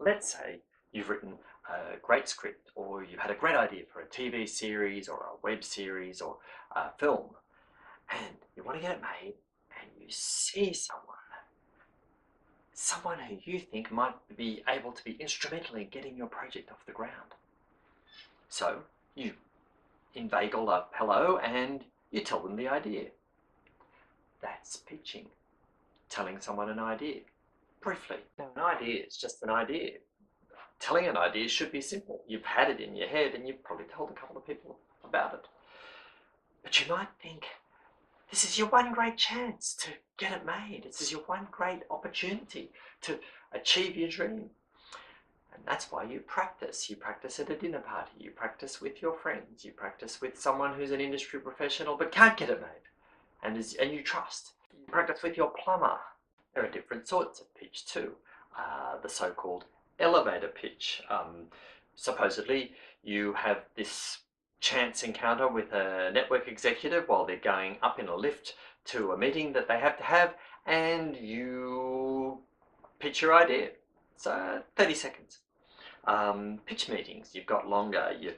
Let's say you've written a great script, or you've had a great idea for a TV series or a web series or a film, and you want to get it made, and you see someone who you think might be able to be instrumental in getting your project off the ground. So you inveigle a hello and you tell them the idea. That's pitching, telling someone an idea. Briefly, now an idea is just an idea. Telling an idea should be simple. You've had it in your head and you've probably told a couple of people about it. But you might think, this is your one great chance to get it made. This is your one great opportunity to achieve your dream. And that's why you practice. You practice at a dinner party. You practice with your friends. You practice with someone who's an industry professional but can't get it made and you trust. You practice with your plumber. There are different sorts of pitch too. The so-called elevator pitch. Supposedly you have this chance encounter with a network executive while they're going up in a lift to a meeting that they have to have, and you pitch your idea. So 30 seconds. Pitch meetings, you've got longer. You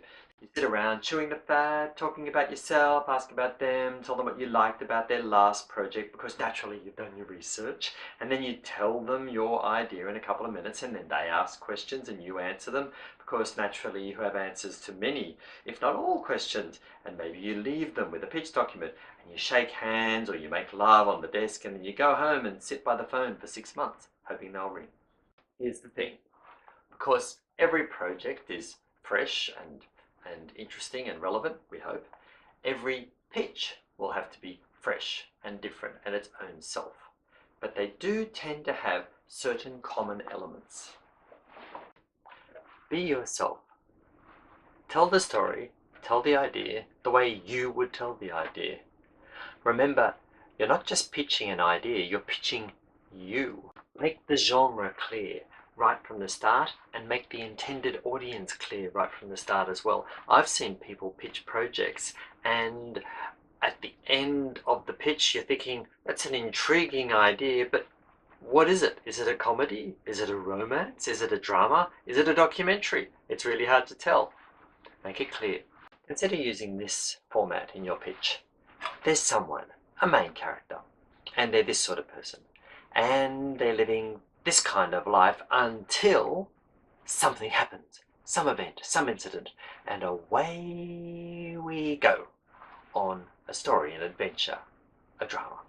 sit around chewing the fat, talking about yourself, ask about them, tell them what you liked about their last project, because naturally you've done your research, and then you tell them your idea in a couple of minutes, and then they ask questions and you answer them, because naturally you have answers to many, if not all, questions, and maybe you leave them with a pitch document, and you shake hands or you make love on the desk, and then you go home and sit by the phone for 6 months, hoping they'll ring. Here's the thing, because every project is fresh and interesting and relevant, we hope, every pitch will have to be fresh and different and its own self. But they do tend to have certain common elements. Be yourself. Tell the story, tell the idea the way you would tell the idea. Remember, you're not just pitching an idea, you're pitching you. Make the genre clear right from the start, and make the intended audience clear right from the start as well. I've seen people pitch projects, and at the end of the pitch you're thinking, that's an intriguing idea, but what is it? Is it a comedy? Is it a romance? Is it a drama? Is it a documentary? It's really hard to tell. Make it clear. Consider using this format in your pitch. There's someone, a main character, and they're this sort of person, and they're living this kind of life until something happens, some event, some incident, and away we go on a story, an adventure, a drama.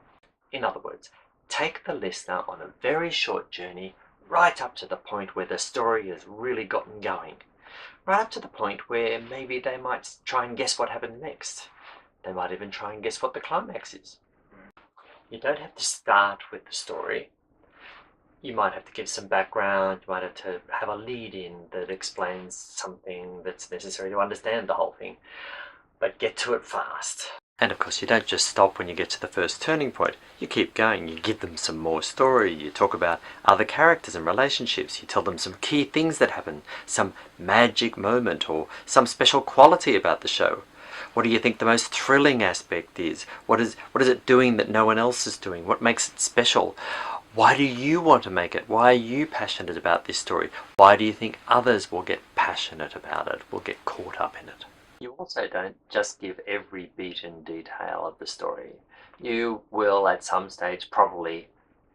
In other words, take the listener on a very short journey right up to the point where the story has really gotten going, right up to the point where maybe they might try and guess what happened next. They might even try and guess what the climax is. You don't have to start with the story. You might have to give some background, you might have to have a lead-in that explains something that's necessary to understand the whole thing, but get to it fast. And of course you don't just stop when you get to the first turning point, you keep going, you give them some more story, you talk about other characters and relationships, you tell them some key things that happen, some magic moment or some special quality about the show. What do you think the most thrilling aspect is? What is it doing that no one else is doing? What makes it special? Why do you want to make it? Why are you passionate about this story? Why do you think others will get passionate about it, will get caught up in it? You also don't just give every beat and detail of the story. You will at some stage probably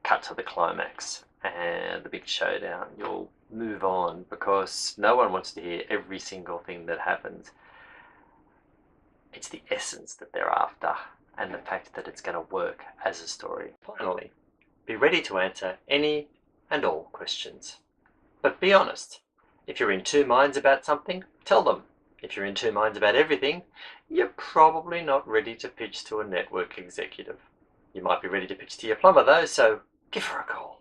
cut to the climax and the big showdown. You'll move on because no one wants to hear every single thing that happens. It's the essence that they're after and the fact that it's going to work as a story. Finally, be ready to answer any and all questions. But be honest. If you're in two minds about something, tell them. If you're in two minds about everything, you're probably not ready to pitch to a network executive. You might be ready to pitch to your plumber though, so give her a call.